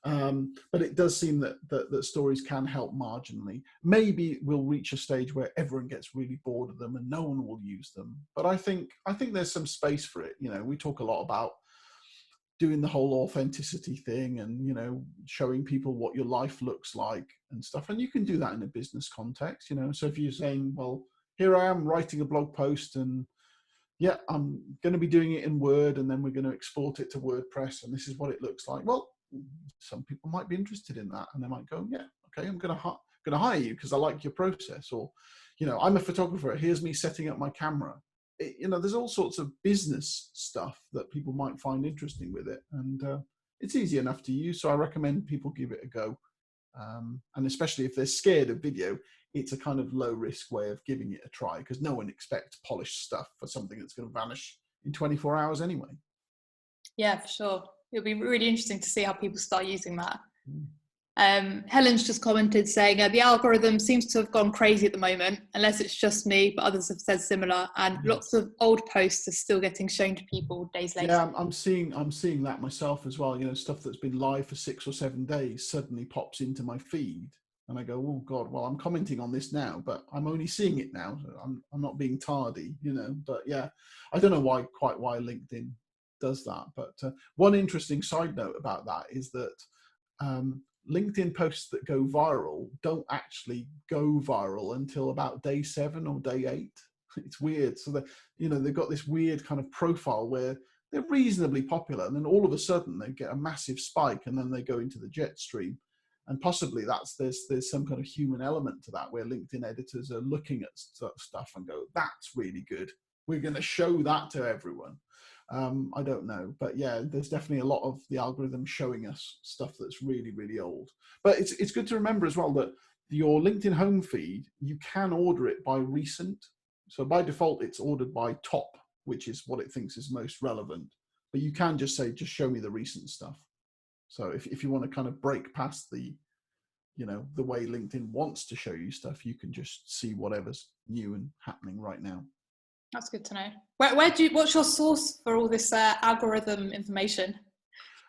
C: But it does seem that stories can help marginally. Maybe we'll reach a stage where everyone gets really bored of them and no one will use them. But I think there's some space for it. We talk a lot about doing the whole authenticity thing and showing people what your life looks like and stuff, and you can do that in a business context. So if you're saying, well, here I am writing a blog post, and yeah, I'm going to be doing it in Word, and then we're going to export it to WordPress, and this is what it looks like. Well, some people might be interested in that, and they might go, yeah, okay, I'm going to hire you because I like your process. Or I'm a photographer, here's me setting up my camera. There's all sorts of business stuff that people might find interesting with it, and it's easy enough to use. So I recommend people give it a go, and especially if they're scared of video, it's a kind of low risk way of giving it a try, because no one expects polished stuff for something that's going to vanish in 24 hours anyway.
A: Yeah, for sure. It'll be really interesting to see how people start using that. Helen's just commented saying the algorithm seems to have gone crazy at the moment, unless it's just me, but others have said similar, and lots of old posts are still getting shown to people days later.
C: Yeah, I'm seeing that myself as well. Stuff that's been live for 6 or 7 days suddenly pops into my feed, and I go, oh God, well, I'm commenting on this now, but I'm only seeing it now. So I'm not being tardy, But yeah, I don't know why LinkedIn does that. But one interesting side note about that is that LinkedIn posts that go viral don't actually go viral until about day 7 or day 8. It's weird. So that, you know, they've got this weird kind of profile where they're reasonably popular, and then all of a sudden they get a massive spike, and then they go into the jet stream. And possibly there's some kind of human element to that, where LinkedIn editors are looking at stuff and go, that's really good, we're going to show that to everyone. I don't know, but yeah, there's definitely a lot of the algorithm showing us stuff that's really, really old. But it's good to remember as well that your LinkedIn home feed, you can order it by recent. So by default, it's ordered by top, which is what it thinks is most relevant. But you can just say, just show me the recent stuff. So if you want to kind of break past the, you know, the way LinkedIn wants to show you stuff, you can just see whatever's new and happening right now.
A: That's good to know. What's your source for all this algorithm information?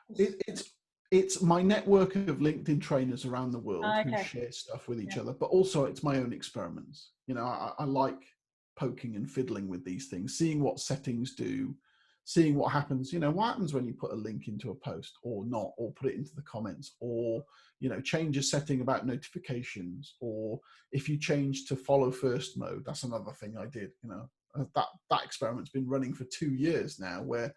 C: It's my network of LinkedIn trainers around the world who
A: Okay.
C: share stuff with each other, but also it's my own experiments. You know, I like poking and fiddling with these things, seeing what settings do, seeing what happens. You know, what happens when you put a link into a post or not, or put it into the comments, or, you know, change a setting about notifications, or if you change to follow first mode. That's another thing I did. You know, that experiment's been running for 2 years now, where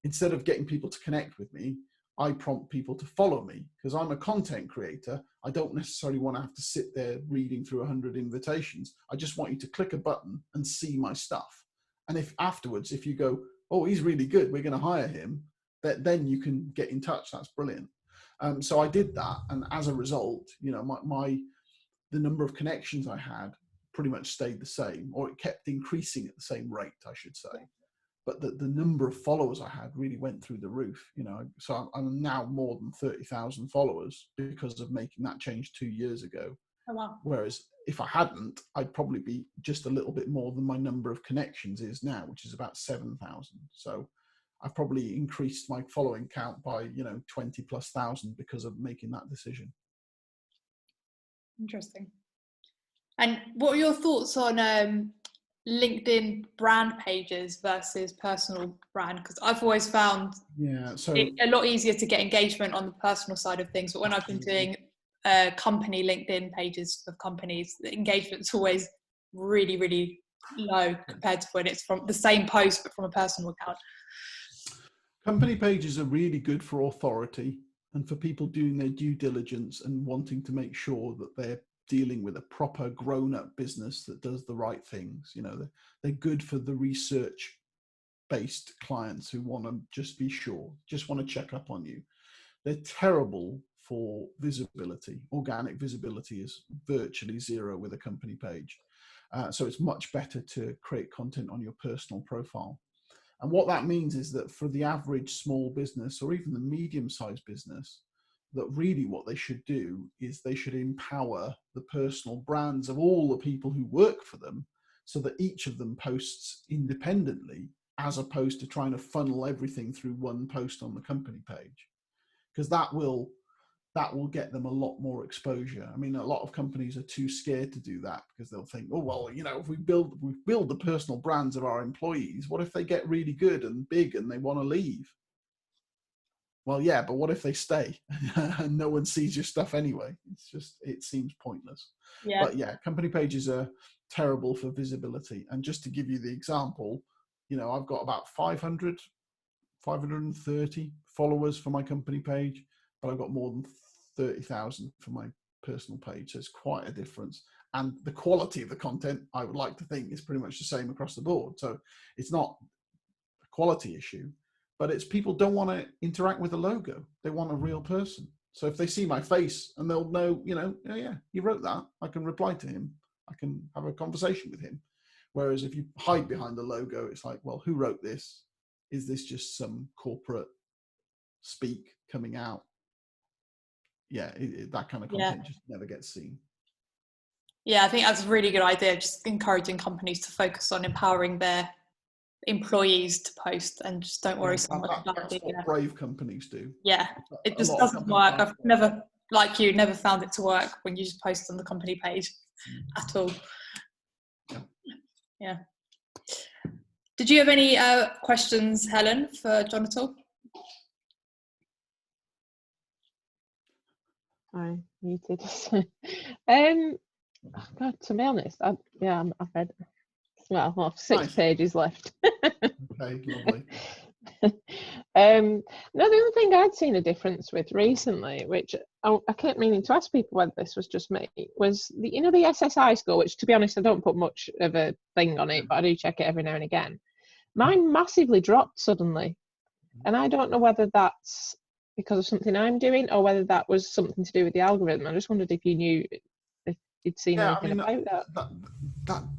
C: instead of getting people to connect with me, I prompt people to follow me, because I'm a content creator. I don't necessarily want to have to sit there reading through 100 invitations. I just want you to click a button and see my stuff. And if afterwards, if you go, oh, he's really good, we're going to hire him, then you can get in touch. That's brilliant. So I did that, and as a result, you know, the number of connections I had pretty much stayed the same, or it kept increasing at the same rate, I should say. But the number of followers I had really went through the roof, you know. So I'm now more than 30,000 followers because of making that change 2 years ago.
A: Oh, wow.
C: Whereas if I hadn't, I'd probably be just a little bit more than my number of connections is now, which is about 7,000. So I've probably increased my following count by, you know, 20,000+ because of making that decision.
A: Interesting. And what are your thoughts on LinkedIn brand pages versus personal brand? Because I've always found it a lot easier to get engagement on the personal side of things, but when I've been doing company LinkedIn pages of companies, the engagement's always really, really low compared to when it's from the same post but from a personal account.
C: Company pages are really good for authority and for people doing their due diligence and wanting to make sure that they're dealing with a proper grown-up business that does the right things. You know, they're good for the research-based clients who want to just be sure, just want to check up on you. They're terrible for visibility. Organic visibility is virtually zero with a company page. So it's much better to create content on your personal profile. And what that means is that for the average small business or even the medium-sized business, that really what they should do is they should empower the personal brands of all the people who work for them, so that each of them posts independently, as opposed to trying to funnel everything through one post on the company page, because that will get them a lot more exposure. I mean, a lot of companies are too scared to do that because they'll think, oh, well, you know, if we build the personal brands of our employees, what if they get really good and big and they want to leave? Well, yeah, but what if they stay and no one sees your stuff anyway? It seems pointless.
A: Yeah.
C: But yeah, company pages are terrible for visibility. And just to give you the example, you know, I've got about 530 followers for my company page, but I've got more than 30,000 for my personal page. So it's quite a difference. And the quality of the content, I would like to think, is pretty much the same across the board. So it's not a quality issue, but it's people don't want to interact with a logo. They want a real person. So if they see my face and they'll know, you know, oh yeah, he wrote that, I can reply to him. I can have a conversation with him. Whereas if you hide behind the logo, it's like, well, who wrote this? Is this just some corporate speak coming out? Yeah, that kind of content just never gets seen.
A: Yeah, I think that's a really good idea, just encouraging companies to focus on empowering their employees to post and just don't worry so much about
C: that's what brave companies do.
A: Yeah, it just doesn't work. I've never, like you, never found it to work when you just post on the company page at all. Yeah. Did you have any questions, Helen, for John at all?
E: I muted. God, to be honest, I've read, well, I have 6 pages left.
C: Okay, lovely.
E: No, the other thing I'd seen a difference with recently, which I kept meaning to ask people whether this was just me, was the SSI score, which, to be honest, I don't put much of a thing on it, but I do check it every now and again. Mine massively dropped suddenly, and I don't know whether that's because of something I'm doing or whether that was something to do with the algorithm. I just wondered if you knew, if you'd seen anything about that.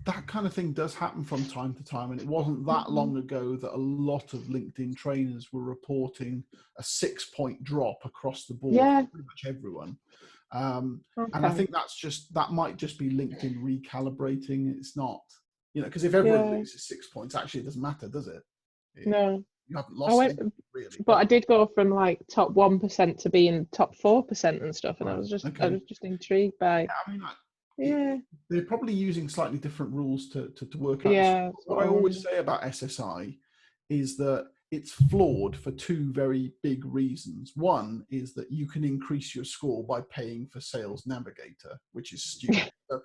C: That kind of thing does happen from time to time, and it wasn't that long ago that a lot of LinkedIn trainers were reporting a 6-point drop across the board for pretty much everyone. And I think that might just be LinkedIn recalibrating. It's not, because if everyone loses 6 points, actually it doesn't matter, does it?
E: No.
C: You haven't lost anything, really.
E: But I did go from like top 1% to being top 4% and stuff, and I was just intrigued by. They're probably using slightly different rules to work out. Yeah.
C: What I always say about SSI is that it's flawed for 2 very big reasons. One is that you can increase your score by paying for Sales Navigator, which is stupid. So,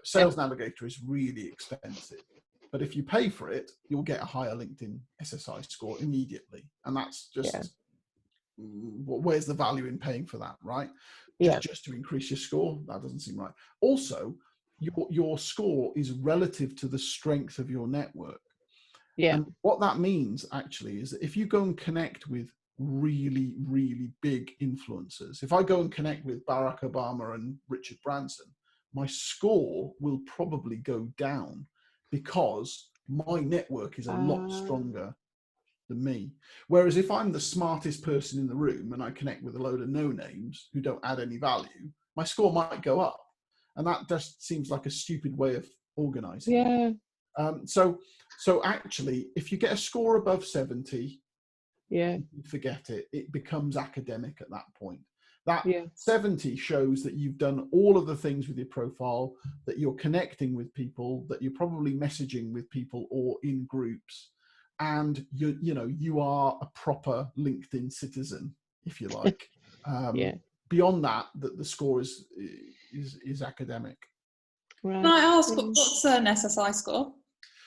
C: Sales Navigator is really expensive. But if you pay for it, you'll get a higher LinkedIn SSI score immediately. And that's just, where's the value in paying for that, right? Just to increase your score, that doesn't seem right. Also, your score is relative to the strength of your network. Yeah. And what that means actually is that if you go and connect with really, really big influencers, if I go and connect with Barack Obama and Richard Branson, my score will probably go down because my network is a lot stronger than me. Whereas if I'm the smartest person in the room and I connect with a load of no-names who don't add any value, my score might go up. And that just seems like a stupid way of organizing. So actually, if you get a score above 70, forget it. It becomes academic at that point. That 70 shows that you've done all of the things with your profile, that you're connecting with people, that you're probably messaging with people or in groups, and you are a proper LinkedIn citizen, if you like. Beyond that, the score is academic.
A: Right. Can I ask what's an SSI score?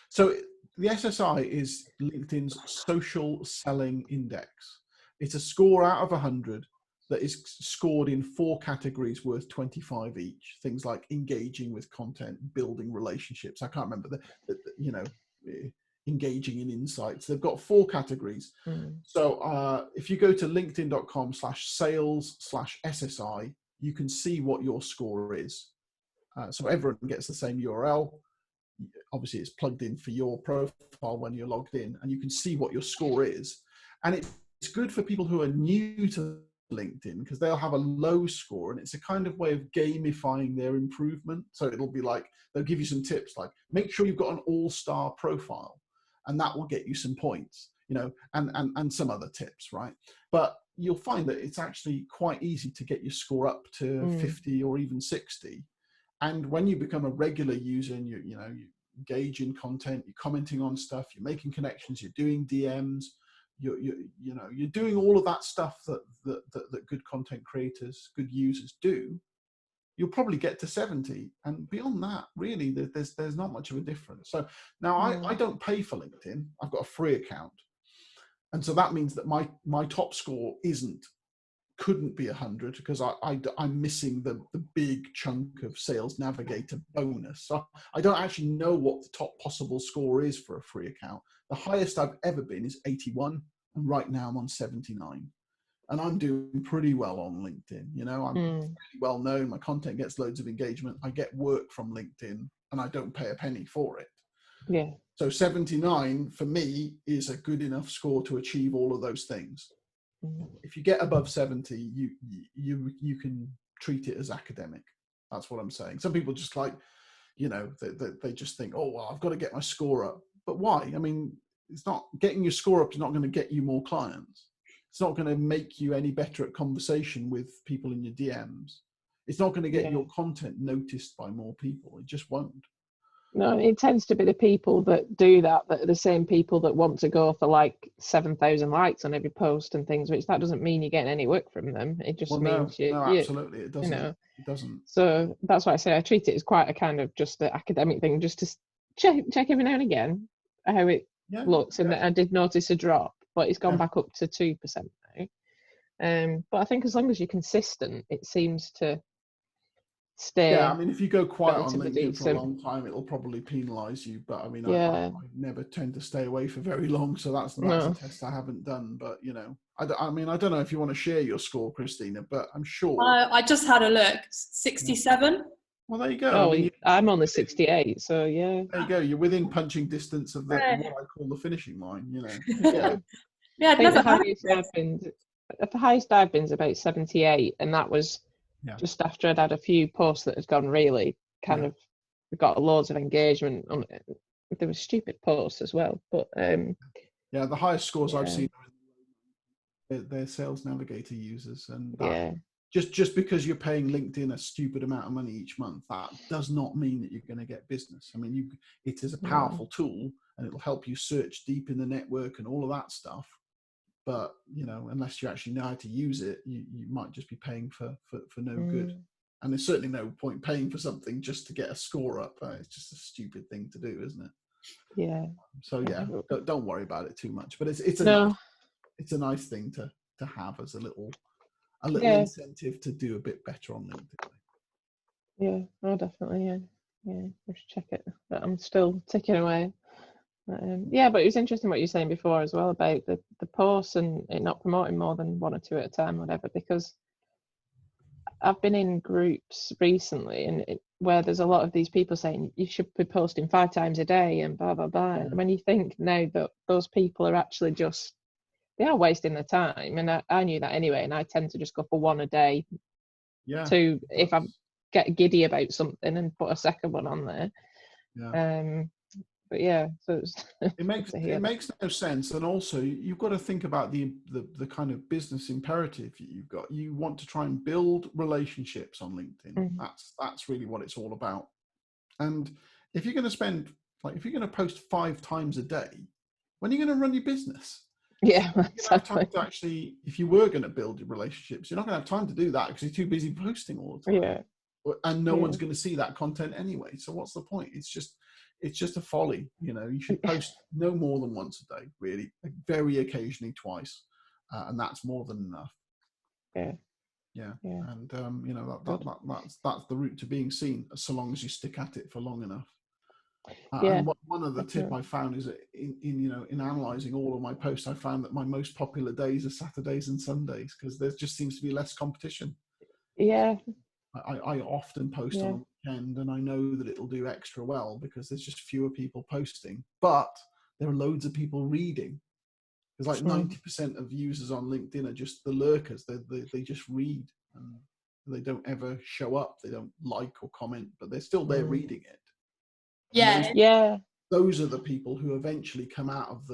C: So the SSI is LinkedIn's social selling index. It's a score out of 100 that is scored in 4 categories worth 25 each. Things like engaging with content, building relationships. I can't remember engaging in insights. They've got 4 categories. So if you go to linkedin.com/sales/SSI, you can see what your score is. So everyone gets the same URL. Obviously, it's plugged in for your profile when you're logged in, and you can see what your score is. And it's good for people who are new to LinkedIn because they'll have a low score, and it's a kind of way of gamifying their improvement. So it'll be like, they'll give you some tips like, make sure you've got an all-star profile, and that will get you some points, and some other tips, right? But you'll find that it's actually quite easy to get your score up to 50 or even 60. And when you become a regular user and you engage in content, you're commenting on stuff, you're making connections, you're doing DMs, you're doing all of that stuff that good content creators, good users do, you'll probably get to 70. And beyond that, really, there's not much of a difference. So now I don't pay for LinkedIn. I've got a free account. And so that means that my top score couldn't be 100 because I'm missing the big chunk of Sales Navigator bonus. So I don't actually know what the top possible score is for a free account. The highest I've ever been is 81, and right now I'm on 79. And I'm doing pretty well on LinkedIn. I'm really well known. My content gets loads of engagement. I get work from LinkedIn, and I don't pay a penny for it.
E: Yeah.
C: So 79 for me is a good enough score to achieve all of those things. If you get above 70, you can treat it as academic. That's what I'm saying. Some people just like, they just think, oh, well, I've got to get my score up. But why? I mean, it's not getting your score up is not going to get you more clients. It's not going to make you any better at conversation with people in your DMs. It's not going to get your content noticed by more people. It just won't.
E: No, it tends to be the people that do that are the same people that want to go for like 7,000 likes on every post and things, which that doesn't mean you're getting any work from them. It just
C: Well,
E: means
C: no,
E: you
C: absolutely, it doesn't. It doesn't.
E: So that's why I say I treat it as quite a kind of just an academic thing, just to check every now and again how it looks. And I did notice a drop, but it's gone back up to 2% now. But I think as long as you're consistent, it seems to stay.
C: Yeah, I mean, if you go quiet on LinkedIn
E: decent
C: for a long time, it'll probably penalise you. But I mean,
E: yeah.
C: I never tend to stay away for very long, so that's a test I haven't done. But you know, I mean, I don't know if you want to share your score, Christina, but I'm sure.
A: I just had a look. 67.
C: Well, there you go.
E: Oh,
C: I mean,
E: I'm on the 68, so yeah.
C: There you go. You're within punching distance of what I call the finishing line. You know.
E: Yeah.
A: Yeah, I'd never
E: the highest I've been is about 78, and that was just after I'd had a few posts that had gone really kind of got loads of engagement on it. There were stupid posts as well, but
C: yeah, the highest scores I've seen are their Sales Navigator users, and that, just because you're paying LinkedIn a stupid amount of money each month, that does not mean that you're going to get business. I mean, it is a powerful tool, and it'll help you search deep in the network and all of that stuff. But you know, unless you actually know how to use it, you might just be paying for no good. And there's certainly no point paying for something just to get a score up. It's just a stupid thing to do, isn't it?
E: Yeah.
C: So yeah, don't worry about it too much. But it's a nice thing to have as a little incentive to do a bit better on LinkedIn.
E: Yeah, oh definitely, yeah. We should check it. But I'm still ticking away. But it was interesting what you were saying before as well about the posts and it not promoting more than 1 or 2 at a time, whatever. Because I've been in groups recently and where there's a lot of these people saying you should be posting 5 times a day and blah blah blah. Yeah. When you think now that those people are actually they are wasting their time, and I knew that anyway, and I tend to just go for 1 a day. Yeah. 2 if I get giddy about something and put a second one on there. Yeah. But yeah, so
C: it makes no sense, and also you've got to think about the kind of business imperative you've got. You want to try and build relationships on LinkedIn. Mm-hmm. That's really what it's all about. And if you're going to post 5 times a day, when are you going to run your business?
E: Yeah,
C: you're going to have time to actually, if you were going to build your relationships, you're not going to have time to do that because you're too busy posting all the time. Yeah, and no one's going to see that content anyway. So what's the point? It's just a folly, you know. You should post no more than once a day, really, very occasionally twice, and that's more than enough. Yeah. And you know, that's the route to being seen, so long as you stick at it for long enough. And one other tip I found is that in analysing all of my posts, I found that my most popular days are Saturdays and Sundays because there just seems to be less competition.
E: Yeah.
C: I often post on a weekend, and I know that it'll do extra well because there's just fewer people posting, but there are loads of people reading. There's like 90% of users on LinkedIn are just the lurkers. They just read, and they don't ever show up. They don't like or comment, but they're still there reading it.
A: Yeah.
C: Those are the people who eventually come out of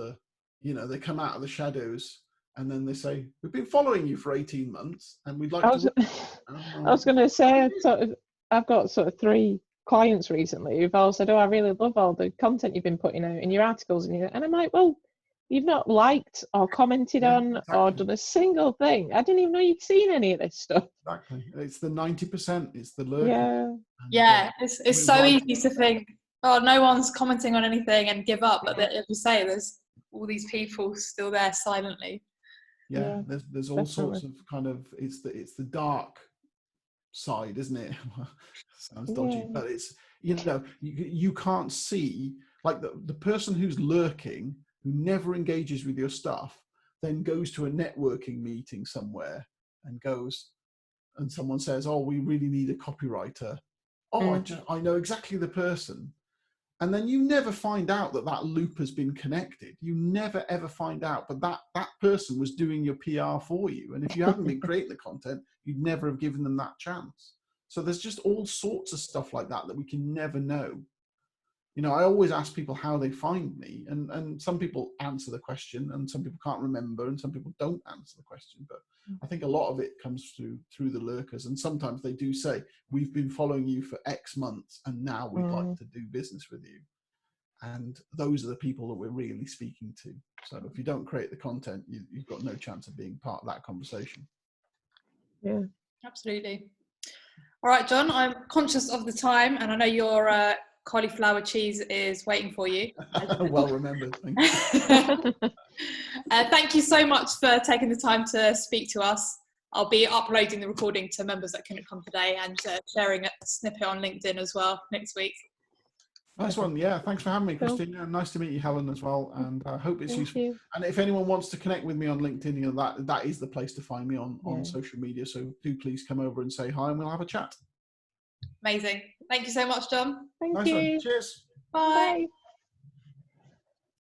C: they come out of the shadows. And then they say, we've been following you for 18 months and we'd like to...
E: I was going to say, I've got 3 clients recently who've all said, I really love all the content you've been putting out in your articles. And I'm like, well, you've not liked or commented on or done a single thing. I didn't even know you'd seen any of this stuff.
C: Exactly. It's the 90%. It's the lurker.
A: Yeah. It's so easy to think, no one's commenting on anything and give up. But as you say, there's all these people still there silently.
C: Yeah, there's all sorts of kind of it's the dark side, isn't it? Sounds dodgy, but it's you can't see, like the person who's lurking, who never engages with your stuff, then goes to a networking meeting somewhere and someone says, we really need a copywriter. I know exactly the person. And then you never find out that loop has been connected. You never, ever find out. But that person was doing your PR for you. And if you hadn't been creating the content, you'd never have given them that chance. So there's just all sorts of stuff like that we can never know. You know, I always ask people how they find me, and some people answer the question, and some people can't remember, and some people don't answer the question. But I think a lot of it comes through the lurkers, and sometimes they do say, "We've been following you for X months, and now we'd like to do business with you." And those are the people that we're really speaking to. So if you don't create the content, you've got no chance of being part of that conversation.
E: Yeah,
A: absolutely. All right, John, I'm conscious of the time, and I know your cauliflower cheese is waiting for you.
C: Well remembered. Thank you.
A: Thank you so much for taking the time to speak to us. I'll be uploading the recording to members that couldn't come today, and sharing a snippet on LinkedIn as well next week.
C: Nice one. Yeah, thanks for having me,
E: Cool.
C: Christina. Nice to meet you, Helen, as well. And I hope it's
E: Thank
C: useful.
E: you.
C: And if anyone wants to connect with me on LinkedIn, you know, that is the place to find me on
E: Yeah.
C: social media. So do please come over and say hi, and we'll have a chat.
A: Amazing. Thank you so much, John.
E: Thank
C: Nice
E: you.
C: one. Cheers.
A: Bye.
E: Bye.